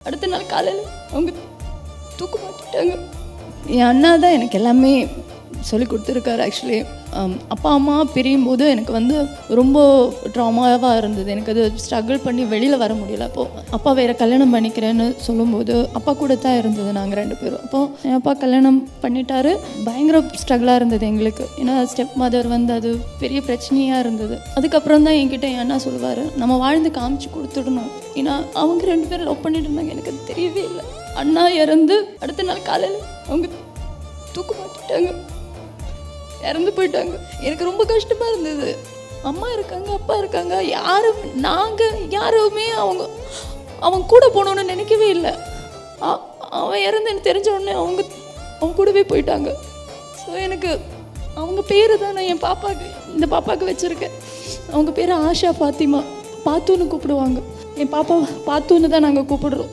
அடுத்த நாள் காலையில் அவங்க தூக்கு மாட்டிட்டாங்க. என் அண்ணா தான் எனக்கு எல்லாமே சொல்லி கொடுத்துருக்காரு. ஆக்சுவலி அப்பா அம்மா பிரியும் போது எனக்கு வந்து ரொம்ப ட்ராமாவாக இருந்தது. எனக்கு அது ஸ்ட்ரகிள் பண்ணி வெளியில் வர முடியல. அப்போது அப்பா வேறு கல்யாணம் பண்ணிக்கிறேன்னு சொல்லும்போது அப்பா கூட தான் இருந்தது நாங்கள் 2 பேரும். அப்போது என் அப்பா கல்யாணம் பண்ணிட்டாரு. பயங்கர ஸ்ட்ரகிளாக இருந்தது எங்களுக்கு. ஏன்னா ஸ்டெப் மதர் வந்து அது பெரிய பிரச்சனையாக இருந்தது. அதுக்கப்புறம் தான் என்கிட்ட என் அண்ணா சொல்லுவார், நம்ம வாழ்ந்து காமிச்சு கொடுத்துடணும். ஏன்னா அவங்க 2 பேரும் லவ் பண்ணிட்டு இருந்தாங்க. எனக்கு அது தெரியவே இல்லை. அண்ணா இறந்து அடுத்த நாள் காலையில் அவங்க தூக்கு மாட்டிட்டாங்க, இறந்து போயிட்டாங்க. எனக்கு ரொம்ப கஷ்டமாக இருந்தது. அம்மா இருக்காங்க, அப்பா இருக்காங்க, நாங்கள் யாருமே அவங்க கூட போகணுன்னு நினைக்கவே இல்லை. அவன் இறந்து எனக்கு தெரிஞ்ச உடனே அவங்க கூடவே போயிட்டாங்க. ஸோ எனக்கு அவங்க பேர் தான் நான் இந்த பாப்பாவுக்கு வச்சுருக்கேன். அவங்க பேர் ஆஷா ஃபாத்திமா. பாத்துன்னு கூப்பிடுவாங்க. என் பாப்பா பாத்துன்னு தான் நாங்கள் கூப்பிடுறோம்.